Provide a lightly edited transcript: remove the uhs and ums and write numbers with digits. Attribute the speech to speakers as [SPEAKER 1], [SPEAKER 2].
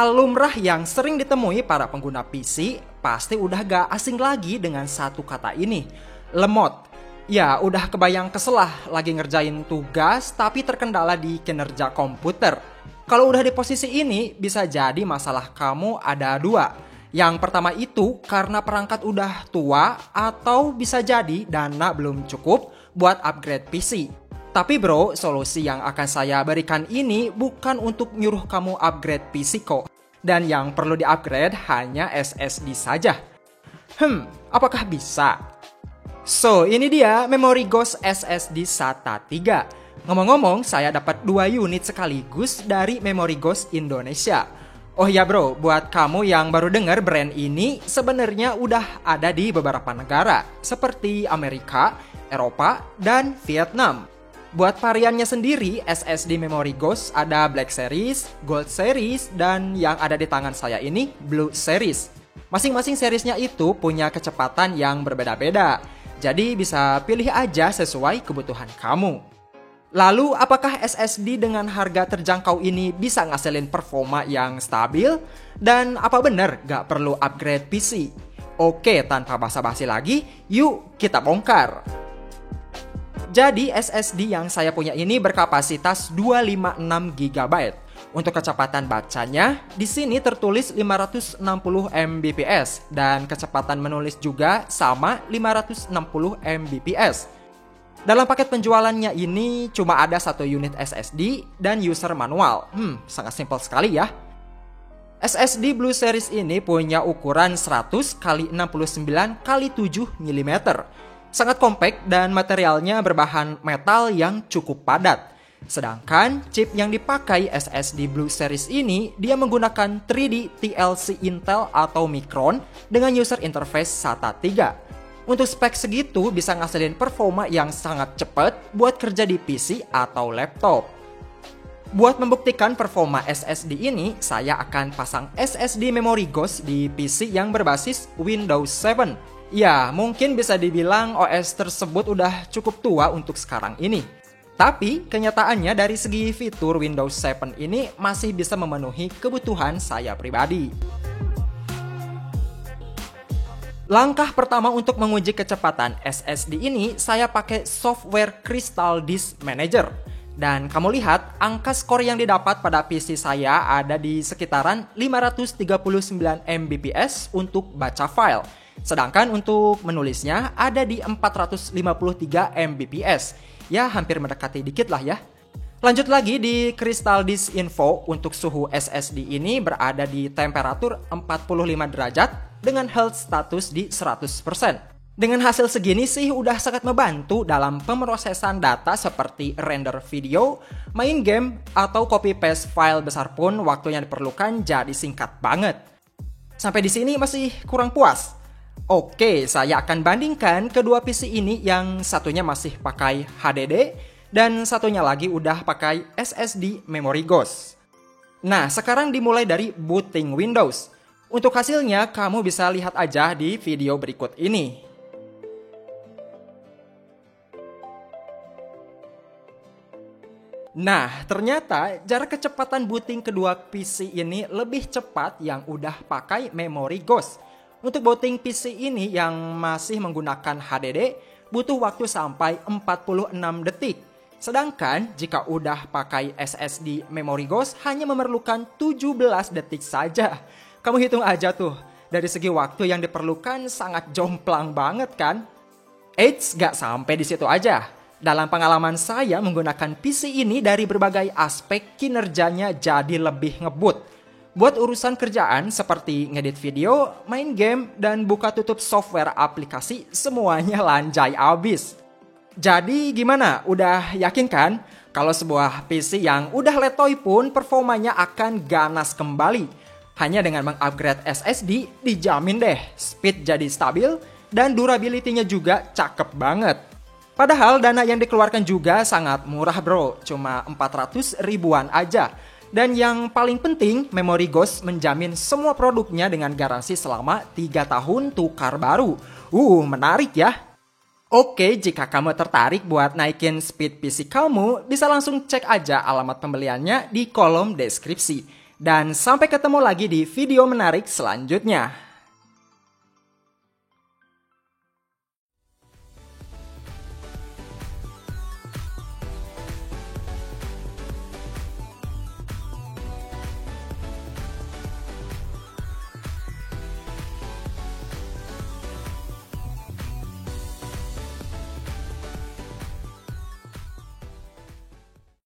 [SPEAKER 1] Hal lumrah yang sering ditemui para pengguna PC pasti udah gak asing lagi dengan satu kata ini, lemot. Ya, udah kebayang kesel lah lagi ngerjain tugas tapi terkendala di kinerja komputer. Kalau udah di posisi ini, bisa jadi masalah kamu ada dua. Yang pertama itu karena perangkat udah tua atau bisa jadi dana belum cukup buat upgrade PC. Tapi bro, solusi yang akan saya berikan ini bukan untuk nyuruh kamu upgrade PC kok. Dan yang perlu di-upgrade hanya SSD saja. Apakah bisa? So, ini dia Memory Ghost SSD SATA 3. Ngomong-ngomong, saya dapat 2 unit sekaligus dari Memory Ghost Indonesia. Oh ya bro, buat kamu yang baru dengar brand ini sebenarnya udah ada di beberapa negara seperti Amerika, Eropa, dan Vietnam. Buat variannya sendiri, SSD Memory Ghost ada Black Series, Gold Series, dan yang ada di tangan saya ini Blue Series. Masing-masing seriesnya itu punya kecepatan yang berbeda-beda, jadi bisa pilih aja sesuai kebutuhan kamu. Lalu, apakah SSD dengan harga terjangkau ini bisa ngasilin performa yang stabil? Dan apa benar gak perlu upgrade PC? Oke, tanpa basa-basi lagi, yuk kita bongkar. Jadi SSD yang saya punya ini berkapasitas 256 GB. Untuk kecepatan bacanya, di sini tertulis 560 Mbps dan kecepatan menulis juga sama 560 Mbps. Dalam paket penjualannya ini cuma ada 1 unit SSD dan user manual. Sangat simpel sekali ya. SSD Blue Series ini punya ukuran 100 x 69 x 7 mm. Sangat kompak dan materialnya berbahan metal yang cukup padat. Sedangkan chip yang dipakai SSD Blue Series ini dia menggunakan 3D TLC Intel atau Micron dengan user interface SATA 3. Untuk spek segitu bisa ngasilin performa yang sangat cepat buat kerja di PC atau laptop. Buat membuktikan performa SSD ini, saya akan pasang SSD Memory Ghost di PC yang berbasis Windows 7. Ya, mungkin bisa dibilang OS tersebut udah cukup tua untuk sekarang ini. Tapi, kenyataannya dari segi fitur Windows 7 ini masih bisa memenuhi kebutuhan saya pribadi. Langkah pertama untuk menguji kecepatan SSD ini, saya pakai software Crystal Disk Manager. Dan kamu lihat, angka skor yang didapat pada PC saya ada di sekitaran 539 Mbps untuk baca file. Sedangkan untuk menulisnya ada di 453 Mbps. Ya, hampir mendekati dikit lah ya. Lanjut lagi di Crystal Disk Info, untuk suhu SSD ini berada di temperatur 45 derajat dengan health status di 100%. Dengan hasil segini sih udah sangat membantu dalam pemrosesan data seperti render video, main game, atau copy paste file besar pun waktu yang diperlukan jadi singkat banget. Sampai di sini masih kurang puas? Oke, saya akan bandingkan kedua PC ini, yang satunya masih pakai HDD dan satunya lagi udah pakai SSD Memory Ghost. Nah, sekarang dimulai dari booting Windows. Untuk hasilnya kamu bisa lihat aja di video berikut ini. Nah, ternyata jarak kecepatan booting kedua PC ini lebih cepat yang udah pakai Memory Ghost. Untuk booting PC ini yang masih menggunakan HDD, butuh waktu sampai 46 detik. Sedangkan jika udah pakai SSD Memory Ghost hanya memerlukan 17 detik saja. Kamu hitung aja tuh, dari segi waktu yang diperlukan sangat jomplang banget kan? Eits, gak sampai di situ aja. Dalam pengalaman saya menggunakan PC ini dari berbagai aspek kinerjanya jadi lebih ngebut. Buat urusan kerjaan seperti ngedit video, main game, dan buka tutup software aplikasi, semuanya lanjai abis. Jadi gimana? Udah yakin kan? Kalau sebuah PC yang udah letoy pun performanya akan ganas kembali. Hanya dengan mengupgrade SSD, dijamin deh speed jadi stabil dan durability-nya juga cakep banget. Padahal dana yang dikeluarkan juga sangat murah bro, cuma 400 ribuan aja. Dan yang paling penting, Memory Ghost menjamin semua produknya dengan garansi selama 3 tahun tukar baru. Menarik ya. Oke, jika kamu tertarik buat naikin speed PC kamu, bisa langsung cek aja alamat pembeliannya di kolom deskripsi. Dan sampai ketemu lagi di video menarik selanjutnya.